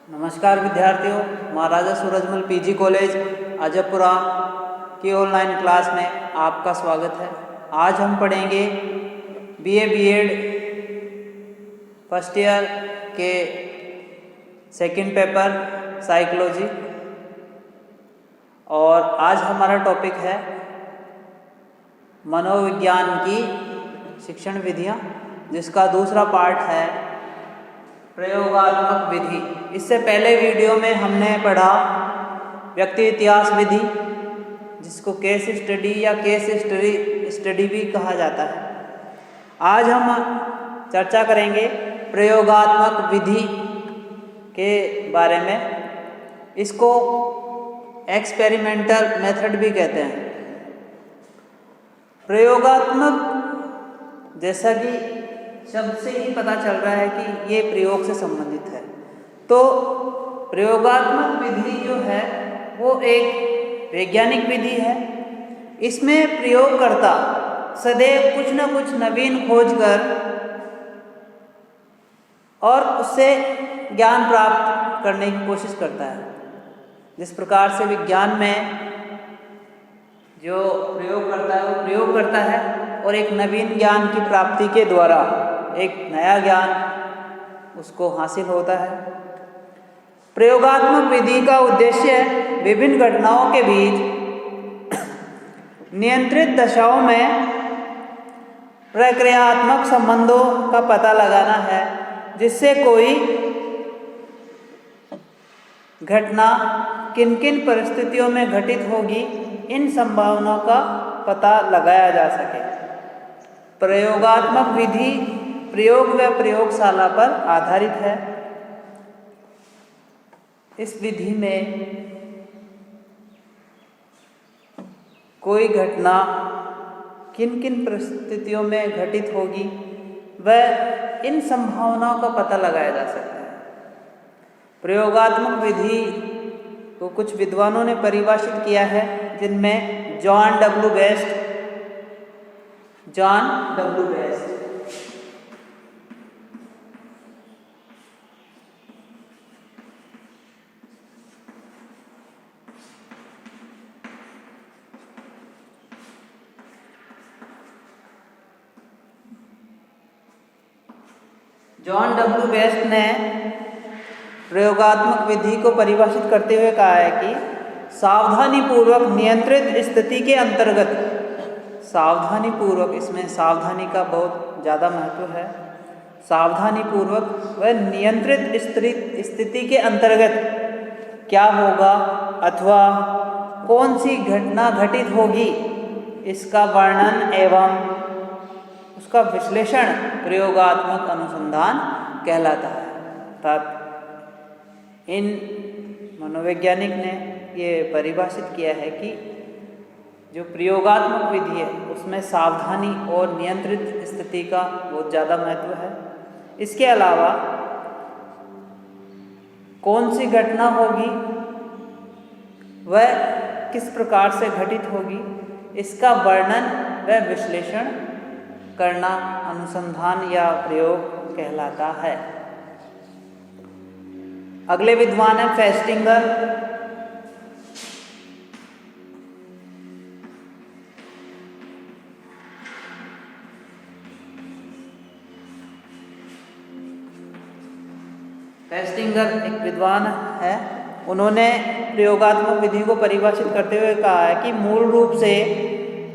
नमस्कार विद्यार्थियों, महाराजा Surajmal PG college अजयपुरा की ऑनलाइन क्लास में आपका स्वागत है। आज हम पढ़ेंगे बीए बीएड फर्स्ट ईयर के सेकंड पेपर साइकोलॉजी और आज हमारा टॉपिक है मनोविज्ञान की शिक्षण विधियाँ, जिसका दूसरा पार्ट है प्रयोगात्मक विधि। इससे पहले वीडियो में हमने पढ़ा व्यक्ति इतिहास विधि, जिसको केस स्टडी या केस स्टडी भी कहा जाता है। आज हम चर्चा करेंगे प्रयोगात्मक विधि के बारे में। इसको एक्सपेरिमेंटल मेथड भी कहते हैं। प्रयोगात्मक, जैसा कि शब्द से ही पता चल रहा है कि ये प्रयोग से संबंधित है, तो प्रयोगात्मक विधि जो है वो एक वैज्ञानिक विधि है। इसमें प्रयोगकर्ता सदैव कुछ न कुछ नवीन खोज कर और उससे ज्ञान प्राप्त करने की कोशिश करता है। जिस प्रकार से विज्ञान में जो प्रयोग करता है वो प्रयोग करता है और एक नवीन ज्ञान की प्राप्ति के द्वारा एक नया ज्ञान उसको हासिल होता है। प्रयोगात्मक विधि का उद्देश्य विभिन्न घटनाओं के बीच नियंत्रित दशाओं में प्रक्रियात्मक संबंधों का पता लगाना है, जिससे कोई घटना किन किन परिस्थितियों में घटित होगी, इन संभावनाओं का पता लगाया जा सके। प्रयोगात्मक विधि प्रयोग व प्रयोगशाला पर आधारित है। इस विधि में कोई घटना किन किन परिस्थितियों में घटित होगी वह इन संभावनाओं का पता लगाया जा सकता है। प्रयोगात्मक विधि को कुछ विद्वानों ने परिभाषित किया है, जिनमें जॉन डब्ल्यू बेस्ट ने प्रयोगात्मक विधि को परिभाषित करते हुए कहा है कि सावधानीपूर्वक नियंत्रित स्थिति के अंतर्गत, सावधानीपूर्वक, इसमें सावधानी का बहुत ज़्यादा महत्व है। सावधानीपूर्वक व नियंत्रित स्थिति के अंतर्गत क्या होगा अथवा कौन सी घटना घटित होगी, इसका वर्णन एवं उसका विश्लेषण प्रयोगात्मक अनुसंधान कहलाता है। अर्थात इन मनोवैज्ञानिक ने ये परिभाषित किया है कि जो प्रयोगात्मक विधि है उसमें सावधानी और नियंत्रित स्थिति का बहुत ज़्यादा महत्व है। इसके अलावा कौन सी घटना होगी, वह किस प्रकार से घटित होगी, इसका वर्णन व विश्लेषण करना अनुसंधान या प्रयोग कहलाता है। अगले विद्वान है फेस्टिंगर। फेस्टिंगर एक विद्वान है। उन्होंने प्रयोगात्मक विधि को परिभाषित करते हुए कहा है कि मूल रूप से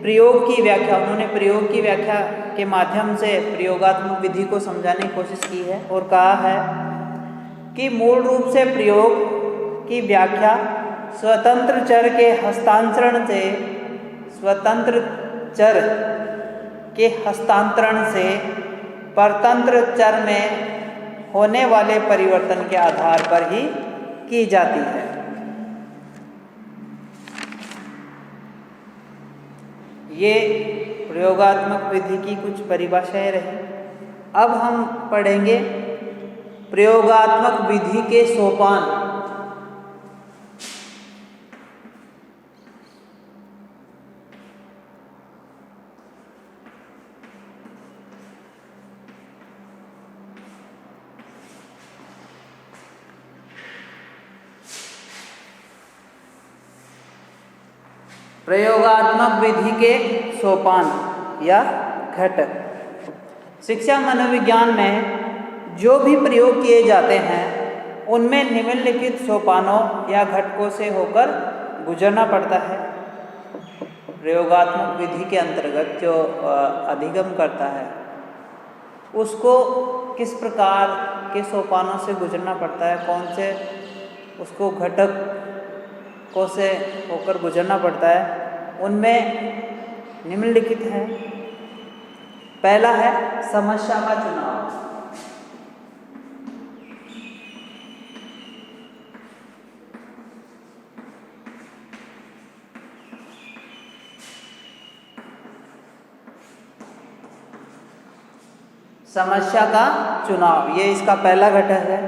प्रयोग की व्याख्या, उन्होंने प्रयोग की व्याख्या के माध्यम से प्रयोगात्मक विधि को समझाने की कोशिश की है और कहा है कि मूल रूप से प्रयोग की व्याख्या स्वतंत्र चर के हस्तांतरण से परतंत्र चर में होने वाले परिवर्तन के आधार पर ही की जाती है। ये प्रयोगात्मक विधि की कुछ परिभाषाएं रही। अब हम पढ़ेंगे प्रयोगात्मक विधि के सोपान। प्रयोगात्मक विधि के सोपान या घटक। शिक्षा मनोविज्ञान में जो भी प्रयोग किए जाते हैं उनमें निम्नलिखित सोपानों या घटकों से होकर गुजरना पड़ता है। प्रयोगात्मक विधि के अंतर्गत जो अधिगम करता है उसको किस प्रकार के सोपानों से गुजरना पड़ता है, कौन से उसको घटकों से होकर गुजरना पड़ता है, उनमें निम्नलिखित हैं। पहला है समस्या का चुनाव। समस्या का चुनाव ये इसका पहला घटक है।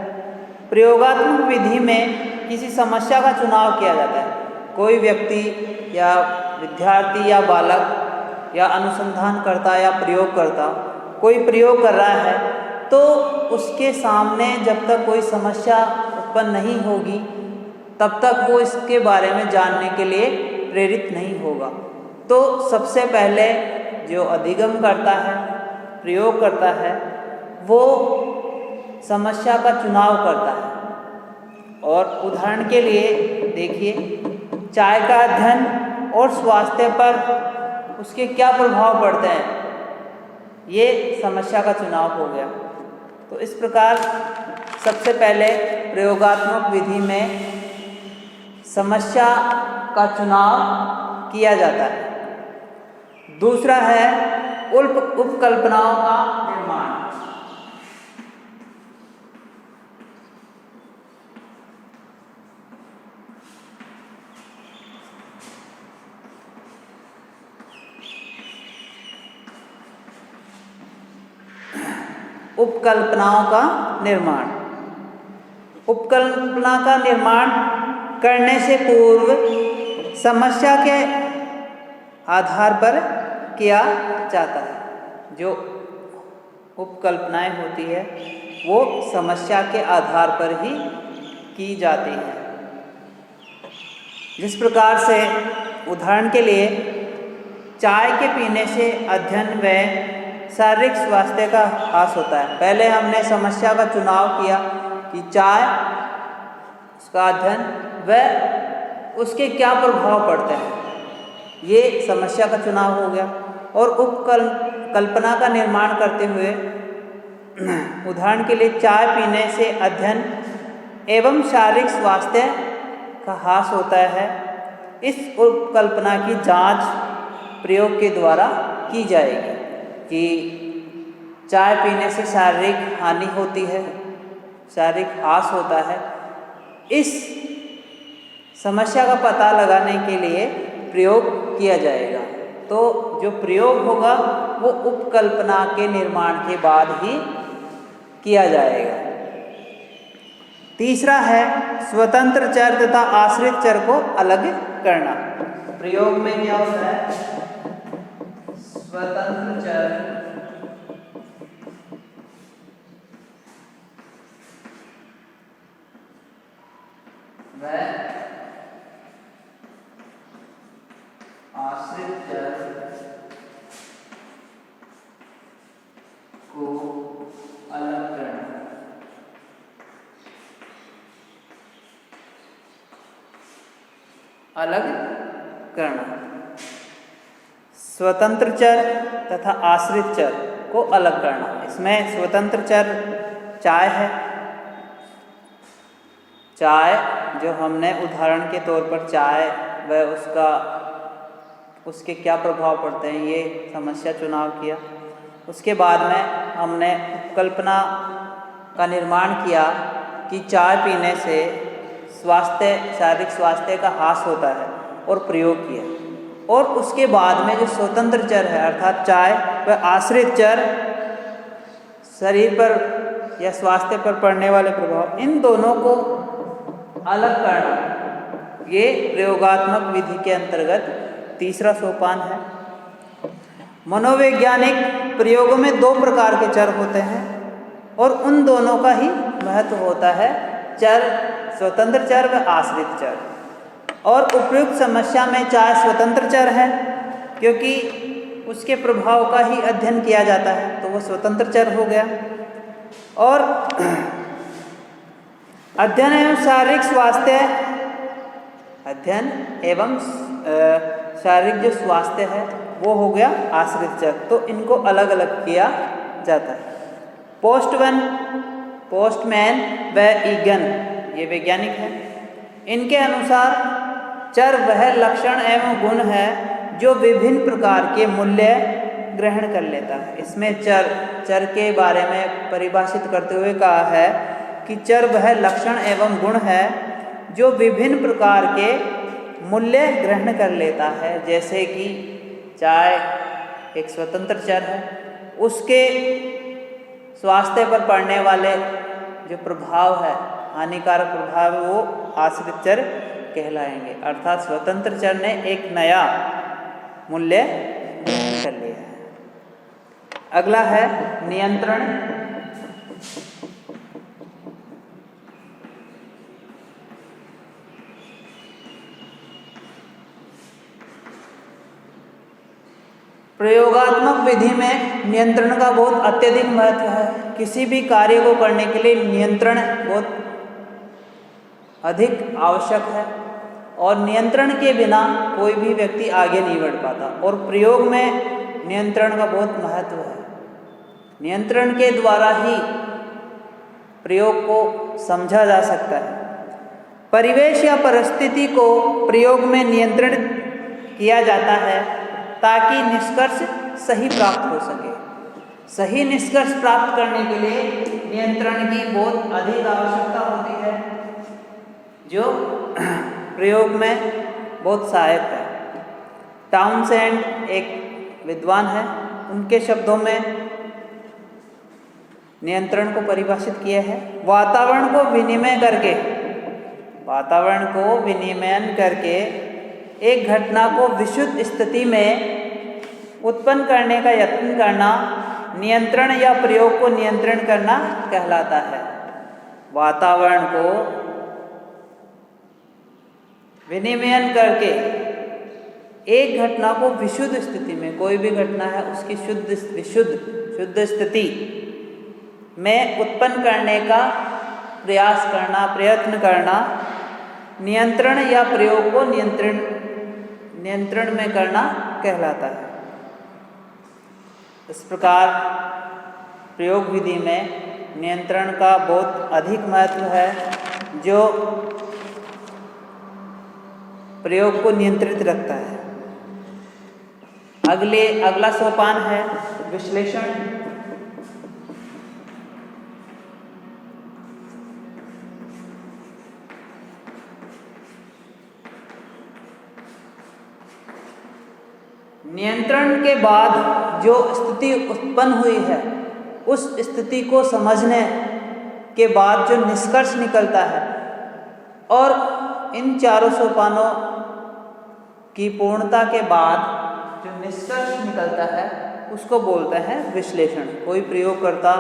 प्रयोगात्मक विधि में किसी समस्या का चुनाव किया जाता है। कोई व्यक्ति या विद्यार्थी या बालक या अनुसंधानकर्ता या प्रयोगकर्ता कोई प्रयोग कर रहा है तो उसके सामने जब तक कोई समस्या उत्पन्न नहीं होगी तब तक वो इसके बारे में जानने के लिए प्रेरित नहीं होगा। तो सबसे पहले जो अधिगम करता है, प्रयोग करता है, वो समस्या का चुनाव करता है। और उदाहरण के लिए देखिए, चाय का अध्ययन और स्वास्थ्य पर उसके क्या प्रभाव पड़ते हैं, ये समस्या का चुनाव हो गया। तो इस प्रकार सबसे पहले प्रयोगात्मक विधि में समस्या का चुनाव किया जाता है। दूसरा है उपकल्पनाओं का निर्माण। उपकल्पनाओं का निर्माण। उपकल्पना का निर्माण करने से पूर्व समस्या के आधार पर किया जाता है। जो उपकल्पनाएं होती है वो समस्या के आधार पर ही की जाती है। जिस प्रकार से उदाहरण के लिए चाय के पीने से अध्ययन व शारीरिक स्वास्थ्य का ह्रास होता है। पहले हमने समस्या का चुनाव किया कि चाय, उसका अध्ययन व उसके क्या प्रभाव पड़ते हैं, ये समस्या का चुनाव हो गया। और उपकल्पना का निर्माण करते हुए उदाहरण के लिए चाय पीने से अध्ययन एवं शारीरिक स्वास्थ्य का ह्रास होता है। इस उपकल्पना की जांच प्रयोग के द्वारा की जाएगी कि चाय पीने से शारीरिक हानि होती है, शारीरिक ह्रास होता है। इस समस्या का पता लगाने के लिए प्रयोग किया जाएगा। तो जो प्रयोग होगा वो उपकल्पना के निर्माण के बाद ही किया जाएगा। तीसरा है स्वतंत्र चर तथा आश्रित चर को अलग करना। प्रयोग में क्या होता है? स्वतंत्र चर व आश्रित चर को अलग करना। अलग करना। स्वतंत्र चर तथा आश्रित चर को अलग करना। इसमें स्वतंत्र चर चाय है। चाय जो हमने उदाहरण के तौर पर चाय व उसके क्या प्रभाव पड़ते हैं ये समस्या चुनाव किया। उसके बाद में हमने उपकल्पना का निर्माण किया कि चाय पीने से शारीरिक स्वास्थ्य का ह्रास होता है और प्रयोग किया। और उसके बाद में जो स्वतंत्र चर है अर्थात चाय व आश्रित चर, शरीर पर या स्वास्थ्य पर पड़ने वाले प्रभाव, इन दोनों को अलग करना, ये प्रयोगात्मक विधि के अंतर्गत तीसरा सोपान है। मनोवैज्ञानिक प्रयोगों में दो प्रकार के चर होते हैं और उन दोनों का ही महत्व होता है, चर स्वतंत्र चर व आश्रित चर। और उपयुक्त समस्या में चाय स्वतंत्र चर है, क्योंकि उसके प्रभाव का ही अध्ययन किया जाता है, तो वो स्वतंत्र चर हो गया। और अध्ययन एवं शारीरिक स्वास्थ्य, अध्ययन एवं शारीरिक जो स्वास्थ्य है वो हो गया आश्रित चर, तो इनको अलग अलग किया जाता है। पोस्टमैन व ईगन, ये वैज्ञानिक है, इनके अनुसार चर वह लक्षण एवं गुण है जो विभिन्न प्रकार के मूल्य ग्रहण कर लेता है। इसमें चर के बारे में परिभाषित करते हुए कहा है कि चर वह लक्षण एवं गुण है जो विभिन्न प्रकार के मूल्य ग्रहण कर लेता है। जैसे कि चाय एक स्वतंत्र चर है, उसके स्वास्थ्य पर पड़ने वाले जो प्रभाव है, हानिकारक प्रभाव है, वो आश्रित चर कहलाएंगे। अर्थात स्वतंत्र चर ने एक नया मूल्य ग्रहण कर लिया है। अगला है नियंत्रण। प्रयोगात्मक विधि में नियंत्रण का बहुत अत्यधिक महत्व है। किसी भी कार्य को करने के लिए नियंत्रण बहुत अधिक आवश्यक है, और नियंत्रण के बिना कोई भी व्यक्ति आगे नहीं बढ़ पाता। और प्रयोग में नियंत्रण का बहुत महत्व है। नियंत्रण के द्वारा ही प्रयोग को समझा जा सकता है। परिवेश या परिस्थिति को प्रयोग में नियंत्रण किया जाता है ताकि निष्कर्ष सही प्राप्त हो सके। सही निष्कर्ष प्राप्त करने के लिए नियंत्रण की बहुत अधिक आवश्यकता होती है, जो प्रयोग में बहुत सहायक है। टाउनसेंड एक विद्वान है, उनके शब्दों में नियंत्रण को परिभाषित किया है। वातावरण को विनियमन करके एक घटना को विशुद्ध स्थिति में उत्पन्न करने का यत्न करना नियंत्रण या प्रयोग को नियंत्रण करना कहलाता है। वातावरण को विनियमन करके एक घटना को विशुद्ध स्थिति में, कोई भी घटना है उसकी शुद्ध स्थिति में उत्पन्न करने का प्रयत्न करना नियंत्रण या प्रयोग को नियंत्रण में करना कहलाता है। इस प्रकार प्रयोग विधि में नियंत्रण का बहुत अधिक महत्व है, जो प्रयोग को नियंत्रित रखता है। अगला सोपान है विश्लेषण। नियंत्रण के बाद जो स्थिति उत्पन्न हुई है, उस स्थिति को समझने के बाद जो निष्कर्ष निकलता है, और इन चारों सोपानों की पूर्णता के बाद जो निष्कर्ष निकलता है उसको बोलते हैं विश्लेषण। कोई प्रयोगकर्ता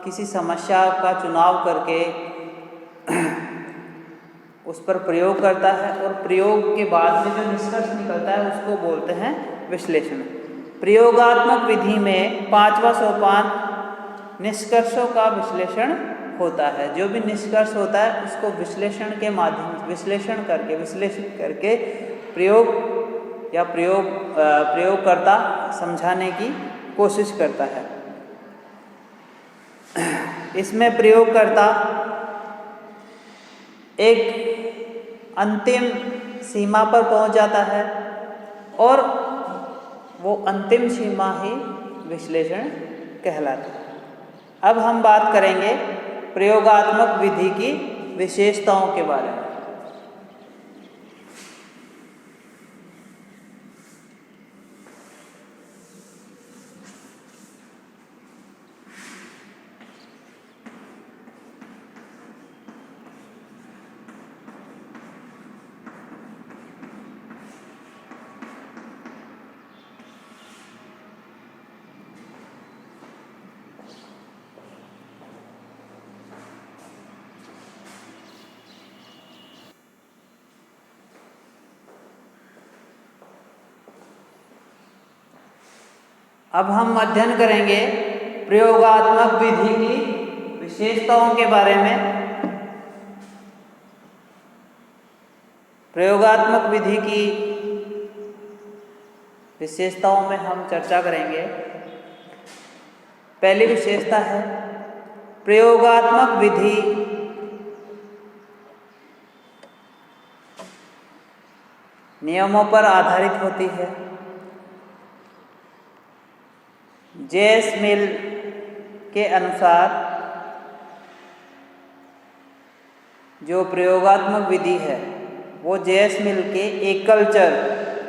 किसी समस्या का चुनाव करके उस पर प्रयोग करता है, और प्रयोग के बाद में जो निष्कर्ष निकलता है उसको बोलते हैं विश्लेषण। प्रयोगात्मक विधि में 5वां सोपान निष्कर्षों का विश्लेषण होता है। जो भी निष्कर्ष होता है उसको विश्लेषण के माध्यम से विश्लेषित करके प्रयोगकर्ता समझाने की कोशिश करता है। इसमें प्रयोगकर्ता एक अंतिम सीमा पर पहुंच जाता है, और वो अंतिम सीमा ही विश्लेषण कहलाता है। अब हम बात करेंगे प्रयोगात्मक विधि की विशेषताओं के बारे में। अब हम अध्ययन करेंगे प्रयोगात्मक विधि की विशेषताओं के बारे में। प्रयोगात्मक विधि की विशेषताओं में हम चर्चा करेंगे। पहली विशेषता है प्रयोगात्मक विधि नियमों पर आधारित होती है। जेस मिल के अनुसार जो प्रयोगात्मक विधि है वो जेएस मिल के एकल चर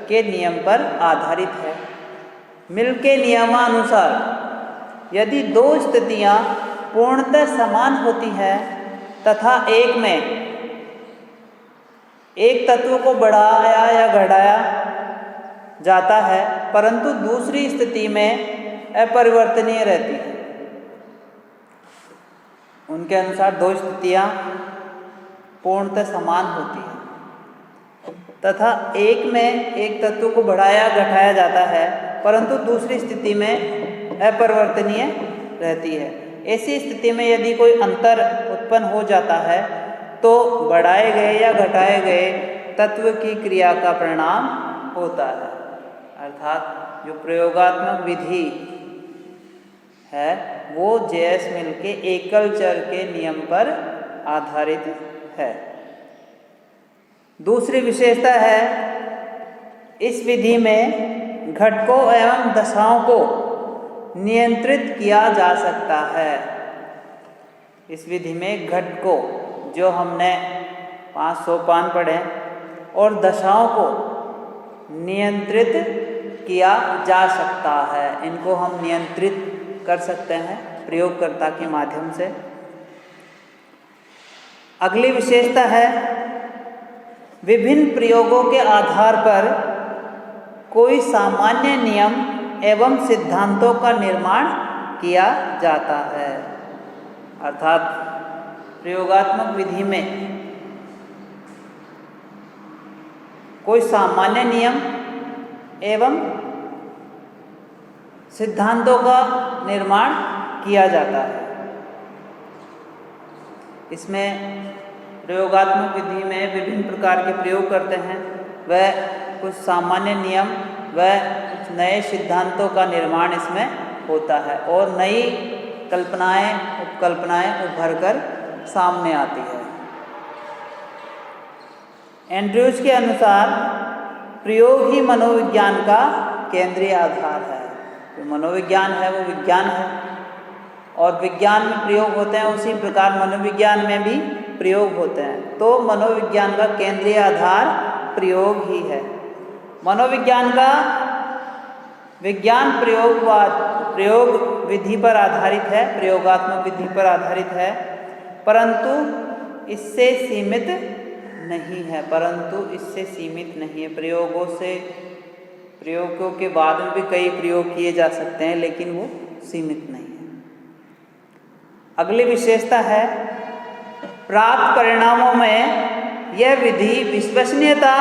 के नियम पर आधारित है। मिल के नियमानुसार यदि दो स्थितियां पूर्णतः समान होती हैं तथा एक में एक तत्व को बढ़ाया या घटाया जाता है परंतु दूसरी स्थिति में अपरिवर्तनीय रहती है। उनके अनुसार दो स्थितियां पूर्णतः समान होती हैं तथा एक में एक तत्व को बढ़ाया घटाया जाता है परंतु दूसरी स्थिति में अपरिवर्तनीय रहती है। ऐसी स्थिति में यदि कोई अंतर उत्पन्न हो जाता है तो बढ़ाए गए या घटाए गए तत्व की क्रिया का परिणाम होता है। अर्थात जो प्रयोगात्मक विधि है वो जेएस मिल के एकल चर के नियम पर आधारित है। दूसरी विशेषता है इस विधि में घटकों एवं दशाओं को नियंत्रित किया जा सकता है। इस विधि में घटकों जो हमने 5 सोपान पढ़े और दशाओं को नियंत्रित किया जा सकता है। इनको हम नियंत्रित कर सकते हैं प्रयोगकर्ता के माध्यम से। अगली विशेषता है विभिन्न प्रयोगों के आधार पर कोई सामान्य नियम एवं सिद्धांतों का निर्माण किया जाता है। अर्थात प्रयोगात्मक विधि में कोई सामान्य नियम एवं सिद्धांतों का निर्माण किया जाता है। इसमें प्रयोगात्मक विधि में विभिन्न प्रकार के प्रयोग करते हैं। वह कुछ सामान्य नियम व कुछ नए सिद्धांतों का निर्माण इसमें होता है और नई कल्पनाएं उपकल्पनाएं उभर कर सामने आती है। एंड्रयूज के अनुसार प्रयोग ही मनोविज्ञान का केंद्रीय आधार है। जो मनोविज्ञान है वो विज्ञान है और विज्ञान में प्रयोग होते हैं उसी प्रकार मनोविज्ञान में भी प्रयोग होते हैं। तो मनोविज्ञान का केंद्रीय आधार प्रयोग ही है। मनोविज्ञान का विज्ञान प्रयोग विधि पर आधारित है, प्रयोगात्मक विधि पर आधारित है, परंतु इससे सीमित नहीं है। प्रयोगों के बाद में भी कई प्रयोग किए जा सकते हैं लेकिन वो सीमित नहीं है। अगली विशेषता है प्राप्त परिणामों में यह विधि विश्वसनीयता,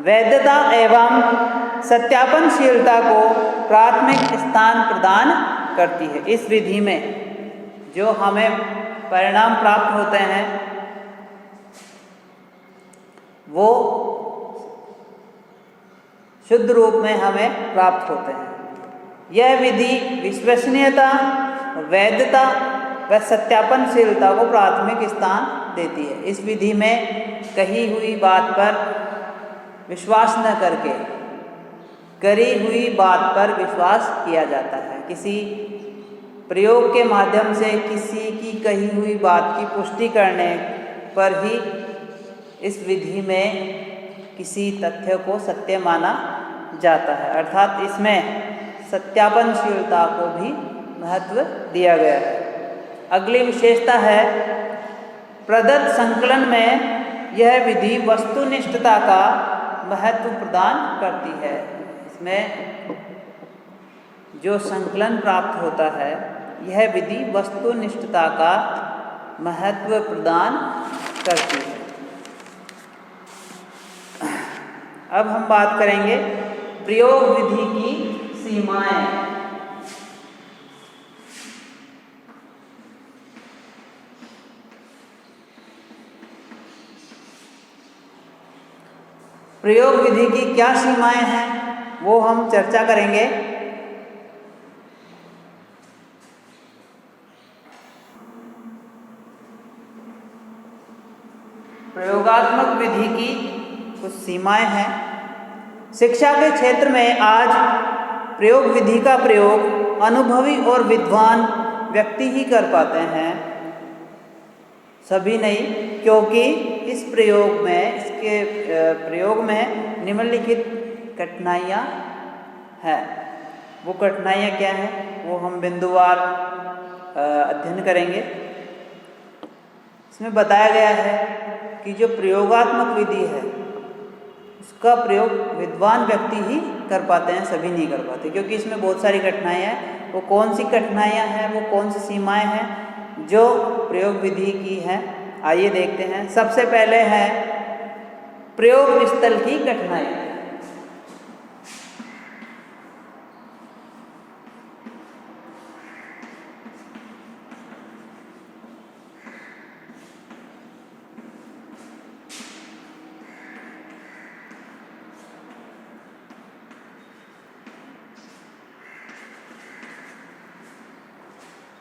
वैधता एवं सत्यापनशीलता को प्राथमिक स्थान प्रदान करती है। इस विधि में जो हमें परिणाम प्राप्त होते हैं वो शुद्ध रूप में हमें प्राप्त होते हैं। यह विधि विश्वसनीयता, वैधता व सत्यापनशीलता को प्राथमिक स्थान देती है। इस विधि में कही हुई बात पर विश्वास न करके करी हुई बात पर विश्वास किया जाता है। किसी प्रयोग के माध्यम से किसी की कही हुई बात की पुष्टि करने पर ही इस विधि में किसी तथ्य को सत्य माना जाता है। अर्थात इसमें सत्यापनशीलता को भी महत्व दिया गया है। अगली विशेषता है प्रदत्त संकलन में यह विधि वस्तुनिष्ठता का महत्व प्रदान करती है। इसमें जो संकलन प्राप्त होता है यह विधि वस्तुनिष्ठता का महत्व प्रदान करती है। अब हम बात करेंगे प्रयोग विधि की सीमाएं। प्रयोग विधि की क्या सीमाएं हैं वो हम चर्चा करेंगे। प्रयोगात्मक विधि की कुछ सीमाएं हैं। शिक्षा के क्षेत्र में आज प्रयोग विधि का प्रयोग अनुभवी और विद्वान व्यक्ति ही कर पाते हैं, सभी नहीं, क्योंकि इस इसके प्रयोग में निम्नलिखित कठिनाइयाँ हैं। वो कठिनाइयाँ क्या हैं वो हम बिंदुवार अध्ययन करेंगे। इसमें बताया गया है कि जो प्रयोगात्मक विधि है उसका प्रयोग विद्वान व्यक्ति ही कर पाते हैं, सभी नहीं कर पाते, क्योंकि इसमें बहुत सारी कठिनाइयाँ हैं। वो कौन सी कठिनाइयाँ हैं, वो कौन सी सीमाएं हैं जो प्रयोग विधि की हैं, आइए देखते हैं। सबसे पहले है प्रयोग स्थल की कठिनाई।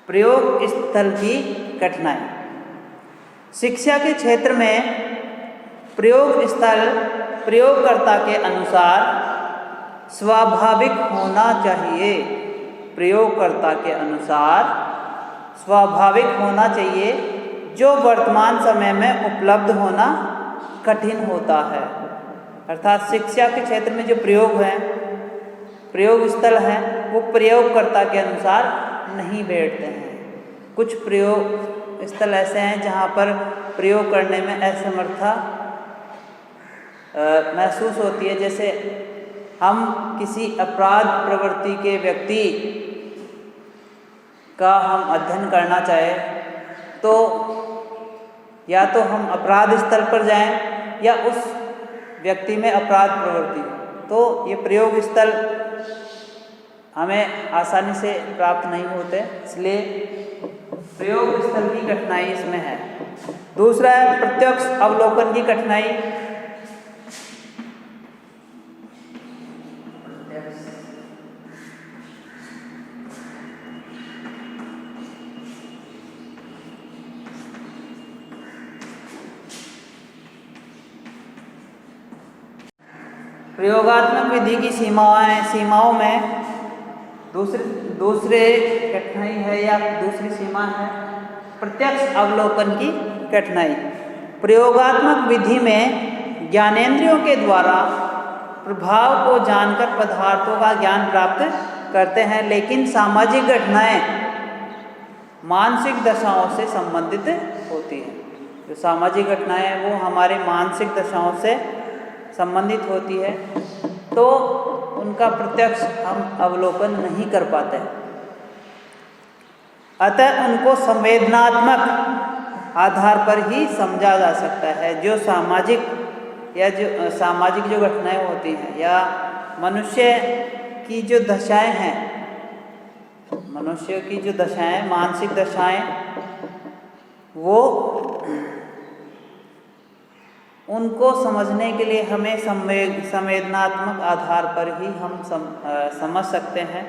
प्रयोग स्थल की कठिनाई। शिक्षा के क्षेत्र में प्रयोग स्थल प्रयोगकर्ता के अनुसार स्वाभाविक होना चाहिए। प्रयोगकर्ता के अनुसार स्वाभाविक होना चाहिए, जो वर्तमान समय में उपलब्ध होना कठिन होता है। अर्थात शिक्षा के क्षेत्र में जो प्रयोग है, प्रयोग स्थल है, वो प्रयोगकर्ता के अनुसार नहीं बैठते हैं। कुछ प्रयोग स्थल ऐसे हैं जहाँ पर प्रयोग करने में असमर्थता महसूस होती है। जैसे हम किसी अपराध प्रवृत्ति के व्यक्ति का हम अध्ययन करना चाहें तो या तो हम अपराध स्थल पर जाएं या उस व्यक्ति में अपराध प्रवृत्ति, तो ये प्रयोग स्थल हमें आसानी से प्राप्त नहीं होते, इसलिए प्रयोग स्थल की कठिनाई इसमें है। दूसरा है प्रत्यक्ष अवलोकन की कठिनाई। प्रयोगात्मक विधि की सीमाओं में दूसरे कठिनाई है या दूसरी सीमा है प्रत्यक्ष अवलोकन की कठिनाई। प्रयोगात्मक विधि में ज्ञानेंद्रियों के द्वारा प्रभाव को जानकर पदार्थों का ज्ञान प्राप्त करते हैं, लेकिन सामाजिक घटनाएं मानसिक दशाओं से संबंधित होती हैं। जो सामाजिक घटनाएं हैं वो हमारे मानसिक दशाओं से संबंधित होती है, तो उनका प्रत्यक्ष हम अवलोकन नहीं कर पाते। अतः उनको संवेदनात्मक आधार पर ही समझा जा सकता है। जो सामाजिक जो घटनाएं होती हैं या मनुष्य की जो दशाएं हैं, मनुष्य की जो दशाएं, मानसिक दशाएं, वो उनको समझने के लिए हमें संवेदनात्मक आधार पर ही हम समझ सकते हैं,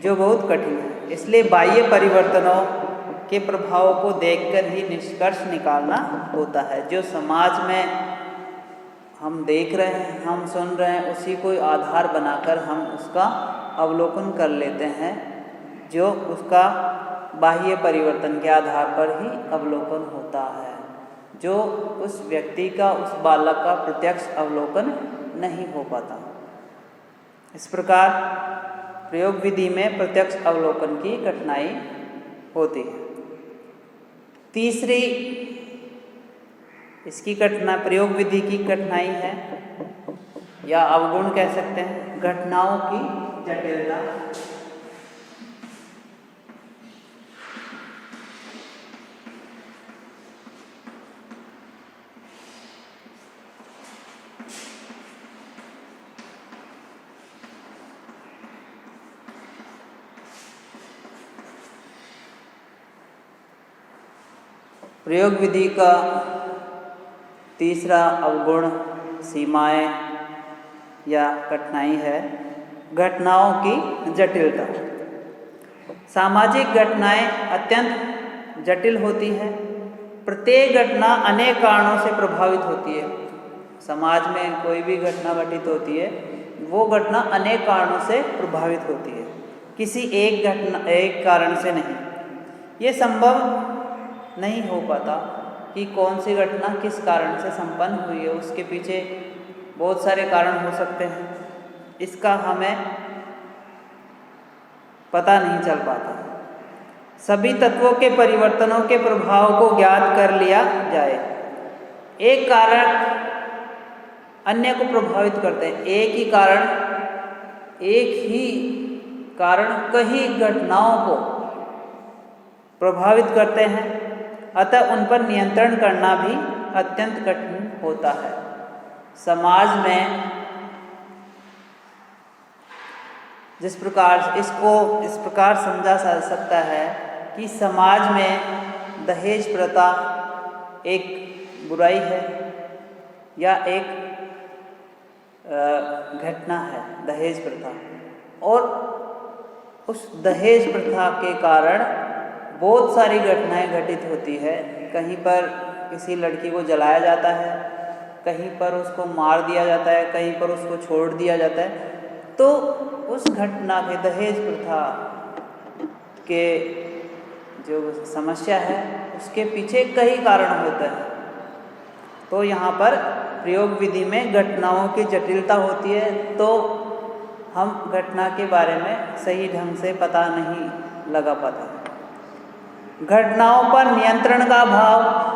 जो बहुत कठिन है। इसलिए बाह्य परिवर्तनों के प्रभावों को देखकर ही निष्कर्ष निकालना होता है। जो समाज में हम देख रहे हैं, हम सुन रहे हैं, उसी को आधार बनाकर हम उसका अवलोकन कर लेते हैं, जो उसका बाह्य परिवर्तन के आधार पर ही अवलोकन होता है, जो उस व्यक्ति का, उस बालक का प्रत्यक्ष अवलोकन नहीं हो पाता। इस प्रकार प्रयोग विधि में प्रत्यक्ष अवलोकन की कठिनाई होती है। तीसरी इसकी प्रयोग विधि की कठिनाई है या अवगुण कह सकते हैं, घटनाओं की जटिलता। प्रयोग विधि का तीसरा अवगुण, सीमाएं या कठिनाई है घटनाओं की जटिलता। सामाजिक घटनाएं अत्यंत जटिल होती है। प्रत्येक घटना अनेक कारणों से प्रभावित होती है। समाज में कोई भी घटना घटित होती है, वो घटना अनेक कारणों से प्रभावित होती है, किसी एक कारण से नहीं। ये संभव नहीं हो पाता कि कौन सी घटना किस कारण से संपन्न हुई है, उसके पीछे बहुत सारे कारण हो सकते हैं, इसका हमें पता नहीं चल पाता। सभी तत्वों के परिवर्तनों के प्रभाव को ज्ञात कर लिया जाए। एक कारण अन्य को प्रभावित करते हैं, एक ही कारण कई घटनाओं को प्रभावित करते हैं, अतः उन पर नियंत्रण करना भी अत्यंत कठिन होता है। समाज में जिस प्रकार इसको इस प्रकार समझा जा सकता है कि समाज में दहेज प्रथा एक बुराई है या एक घटना है, दहेज प्रथा, और उस दहेज प्रथा के कारण बहुत सारी घटनाएं घटित होती है। कहीं पर किसी लड़की को जलाया जाता है, कहीं पर उसको मार दिया जाता है, कहीं पर उसको छोड़ दिया जाता है। तो उस घटना के, दहेज प्रथा के जो समस्या है, उसके पीछे कई कारण होते हैं। तो यहाँ पर प्रयोग विधि में घटनाओं की जटिलता होती है, तो हम घटना के बारे में सही ढंग से पता नहीं लगा पाते। घटनाओं पर नियंत्रण का अभाव।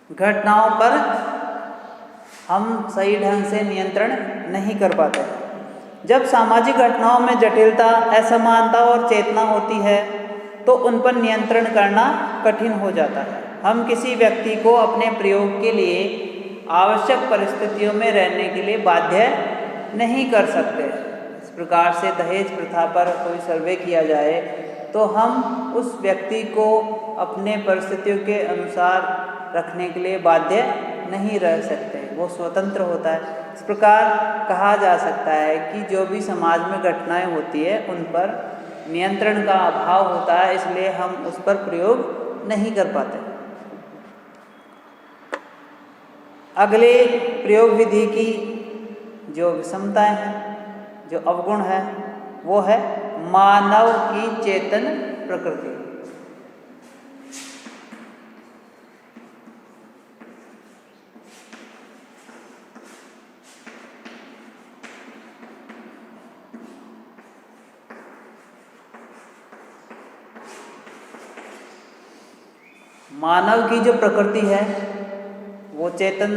घटनाओं पर हम सही ढंग से नियंत्रण नहीं कर पाते। जब सामाजिक घटनाओं में जटिलता, असमानता और चेतना होती है तो उन पर नियंत्रण करना कठिन हो जाता है। हम किसी व्यक्ति को अपने प्रयोग के लिए आवश्यक परिस्थितियों में रहने के लिए बाध्य नहीं कर सकते। इस प्रकार से दहेज प्रथा पर कोई सर्वे किया जाए तो हम उस व्यक्ति को अपने परिस्थितियों के अनुसार रखने के लिए बाध्य नहीं रह सकते, वो स्वतंत्र होता है। इस प्रकार कहा जा सकता है कि जो भी समाज में घटनाएं होती है उन पर नियंत्रण का अभाव होता है, इसलिए हम उस पर प्रयोग नहीं कर पाते। अगले प्रयोग विधि की जो विषमताएं हैं, जो अवगुण है, वो है मानव की चेतन प्रकृति। मानव की जो प्रकृति है वो चेतन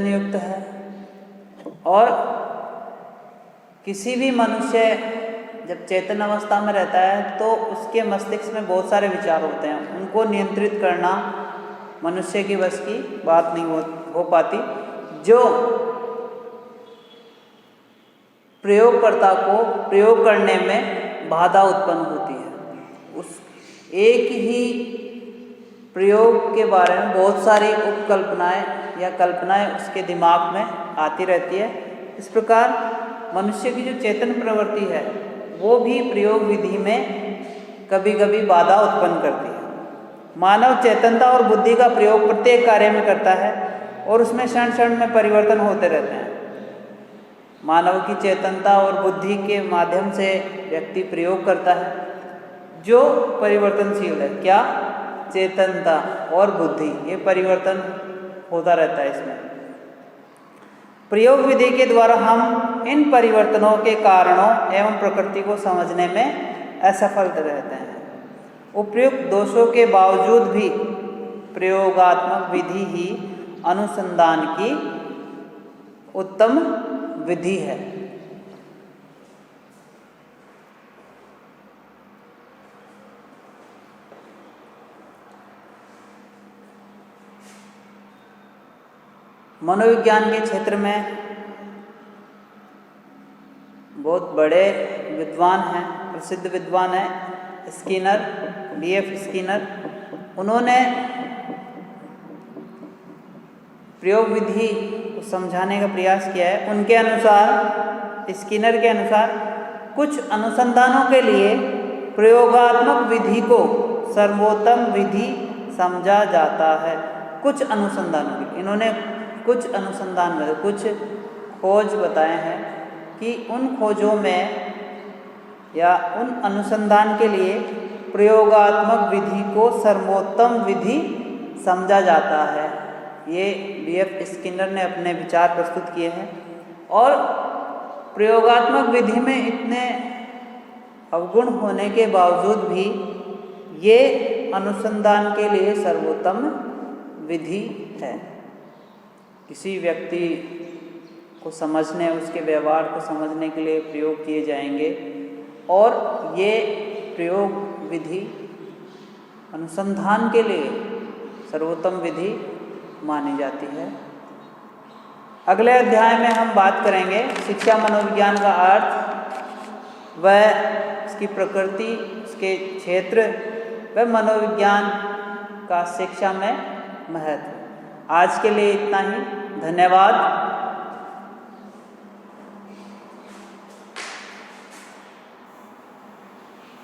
युक्त है, और किसी भी मनुष्य जब चेतन अवस्था में रहता है तो उसके मस्तिष्क में बहुत सारे विचार होते हैं, उनको नियंत्रित करना मनुष्य की बस की बात नहीं हो पाती। जो प्रयोगकर्ता को प्रयोग करने में बाधा उत्पन्न होती है। उस एक ही प्रयोग के बारे में बहुत सारी उपकल्पनाएं या कल्पनाएं उसके दिमाग में आती रहती है। इस प्रकार मनुष्य की जो चेतन प्रवृत्ति है वो भी प्रयोग विधि में कभी कभी बाधा उत्पन्न करती है। मानव चेतनता और बुद्धि का प्रयोग प्रत्येक कार्य में करता है और उसमें क्षण क्षण में परिवर्तन होते रहते हैं। मानव की चेतनता और बुद्धि के माध्यम से व्यक्ति प्रयोग करता है जो परिवर्तनशील है। क्या? चेतनता और बुद्धि, ये परिवर्तन होता रहता है इसमें। प्रयोग विधि के द्वारा हम इन परिवर्तनों के कारणों एवं प्रकृति को समझने में असफल रहते हैं। उपयुक्त दोषों के बावजूद भी प्रयोगात्मक विधि ही अनुसंधान की उत्तम विधि है। मनोविज्ञान के क्षेत्र में बहुत बड़े विद्वान हैं, प्रसिद्ध विद्वान हैं स्किनर, B.F. स्किनर। उन्होंने प्रयोग विधि को समझाने का प्रयास किया है। उनके अनुसार, स्किनर के अनुसार, कुछ अनुसंधानों के लिए प्रयोगात्मक विधि को सर्वोत्तम विधि समझा जाता है। कुछ अनुसंधानों के लिए इन्होंने कुछ अनुसंधान में कुछ खोज बताए हैं कि उन खोजों में या उन अनुसंधान के लिए प्रयोगात्मक विधि को सर्वोत्तम विधि समझा जाता है। ये B.F. स्किनर ने अपने विचार प्रस्तुत किए हैं। और प्रयोगात्मक विधि में इतने अवगुण होने के बावजूद भी ये अनुसंधान के लिए सर्वोत्तम विधि है। किसी व्यक्ति को समझने, उसके व्यवहार को समझने के लिए प्रयोग किए जाएंगे और ये प्रयोग विधि अनुसंधान के लिए सर्वोत्तम विधि मानी जाती है। अगले अध्याय में हम बात करेंगे शिक्षा मनोविज्ञान का अर्थ, वह इसकी प्रकृति, उसके क्षेत्र, वह मनोविज्ञान का शिक्षा में महत्व। आज के लिए इतना ही। धन्यवाद।